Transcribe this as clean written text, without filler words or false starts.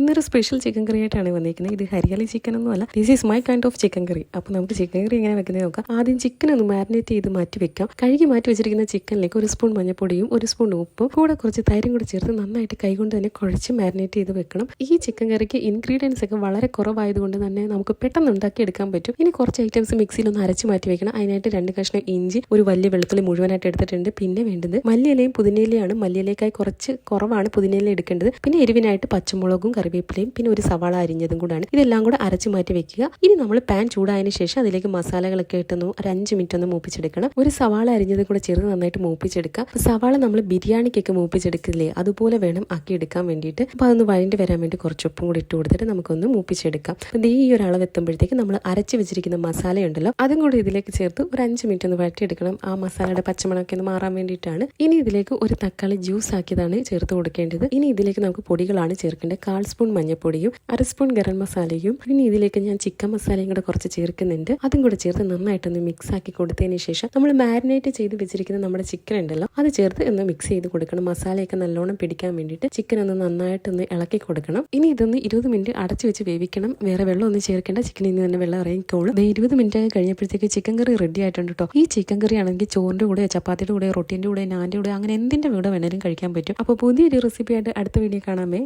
ഇന്നൊരു special chicken കറി ആയിട്ടാണ് വന്നിരിക്കുന്നത്. ഇത് ഹരിയാലി ചിക്കൻ ഒന്നുമല്ല, this is my kind of chicken curry. അപ്പോൾ നമുക്ക് ചിക്കൻ കറി എങ്ങനെ വെക്കുന്നത് നോക്കാം. ആദ്യം ചിക്കൻ ഒന്ന് മാരിനേറ്റ് ചെയ്ത് മാറ്റി വെക്കാം. കഴുകി മാറ്റി വെച്ചിരിക്കുന്ന ചിക്കനിലേക്ക് 1 സ്പൂൺ മഞ്ഞൾപ്പൊടിയും 1 സ്പൂൺ ഉപ്പും കൂടെ കുറച്ച് തൈരും കൂടി ചേർത്ത് നന്നായിട്ട് കൈകൊണ്ട് തന്നെ കുഴച്ച് മാരിനേറ്റ് ചെയ്ത് വെക്കണം. ഈ ചിക്കൻ കറിക്ക് ഇൻഗ്രീഡിയൻസ് ഒക്കെ വളരെ കുറവായതുകൊണ്ട് തന്നെ നമുക്ക് പെട്ടെന്ന് ഉണ്ടാക്കി എടുക്കാൻ പറ്റും. ഇനി കുറച്ച് ഐറ്റംസ് മിക്സിയിൽ ഒന്ന് അരച്ച് മാറ്റി വെക്കണം. അതിനായിട്ട് 2 കഷ്ണം ഇഞ്ചി, ഒരു വലിയ വെളുത്തുള്ളി മുഴുവനായിട്ട് എടുത്തിട്ടുണ്ട്. പിന്നെ വേണ്ടത് മല്ലിയിലയും പുതിനയിലയാണ്. മല്ലിയിലേക്കായി കുറച്ച് കുറവാണ് പുതിനയില എടുക്കേണ്ടത്. പിന്നെ എരിവിനായിട്ട് പച്ചമുളകും കറിവേപ്പിലയും പിന്നെ ഒരു സവാള അരിഞ്ഞതും കൂടാണ്. ഇതെല്ലാം കൂടെ അരച്ച് മാറ്റി വെക്കുക. ഇനി നമ്മൾ പാൻ ചൂടായതിനു ശേഷം അതിലേക്ക് മസാലകളൊക്കെ ഇട്ടൊന്ന് ഒരു 5 മിനിറ്റ് ഒന്ന് മൂപ്പിച്ചെടുക്കണം. ഒരു സവാള അരിഞ്ഞതും കൂടെ ചേർത്ത് നന്നായിട്ട് മൂപ്പിച്ചെടുക്കാം. സവാള നമ്മൾ ബിരിയാണിക്കൊക്കെ മൂപ്പിച്ചെടുക്കില്ലേ, അതുപോലെ വേണം ആക്കി എടുക്കാൻ വേണ്ടിയിട്ട്. അപ്പോൾ അതൊന്ന് വഴണ്ടി വരാൻ വേണ്ടി കുറച്ച് ഉപ്പും കൂടി ഇട്ട് കൊടുത്തിട്ട് നമുക്കൊന്ന് മൂപ്പിച്ചെടുക്കാം. ഈ ഒരു അളവ് എത്തുമ്പോഴത്തേക്ക് നമ്മൾ അരച്ച് വെച്ചിരിക്കുന്ന മസാലയുണ്ടല്ലോ, അതും കൂടി ഇതിലേക്ക് ചേർത്ത് ഒരു 5 മിനിറ്റ് ഒന്ന് വഴറ്റിയെടുക്കണം. ആ മസാലയുടെ പച്ചമണമൊക്കെ ഒന്ന് മാറാൻ വേണ്ടിയിട്ടാണ്. ഇനി ഇതിലേക്ക് ഒരു തക്കാളി ജ്യൂസ് ആക്കിയതാണ് ചേർത്ത് കൊടുക്കേണ്ടത്. ഇനി ഇതിലേക്ക് നമുക്ക് പൊടികളാണ് ചേർക്കേണ്ടത്. 1/4 സ്പൂൺ മഞ്ഞൾപ്പൊടിയും 1/2 സ്പൂൺ ഗരം മസാലയും പിന്നെ ഇതിലേക്ക് ഞാൻ ചിക്കൻ മസാലയും കൂടെ കുറച്ച് ചേർക്കുന്നുണ്ട്. അതും കൂടെ ചേർത്ത് നന്നായിട്ടൊന്ന് മിക്സ് ആക്കി കൊടുത്തതിന് ശേഷം നമ്മൾ മാരിനേറ്റ് ചെയ്ത് വെച്ചിരിക്കുന്ന നമ്മുടെ ചിക്കൻ ഉണ്ടല്ലോ, അത് ചേർത്ത് ഒന്ന് മിക്സ് ചെയ്ത് കൊടുക്കണം. മസാലയൊക്കെ നല്ലോണം പിടിക്കാൻ വേണ്ടിയിട്ട് ചിക്കൻ ഒന്ന് നന്നായിട്ടൊന്ന് ഇളക്കി കൊടുക്കണം. ഇനി ഇതൊന്ന് 20 മിനിറ്റ് അടച്ചു വെച്ച് വേവിക്കണം. വേറെ വെള്ളം ഒന്നും ചേർക്കേണ്ട, ചിക്കനിൽ നിന്ന് തന്നെ വെള്ളം ഇറങ്ങിക്കോളും. 20 മിനിറ്റ് കഴിഞ്ഞപ്പോഴത്തേക്ക് ചിക്കൻ കറി റെഡി ആയിട്ടുണ്ട് കേട്ടോ. ഈ ചിക്കൻ കറി ആണെങ്കിൽ ചോറിന്റെ കൂടെ, ചപ്പാത്തിയുടെ കൂടെ, റൊട്ടിന്റെ കൂടെ, നാന്റെ കൂടെ, അങ്ങനെ എന്തിന്റെ കൂടെ വേണേലും കഴിക്കാൻ പറ്റും. അപ്പോൾ പുതിയൊരു റെസിപ്പി ആയിട്ട് അടുത്ത വീഡിയോ കാണാമേ.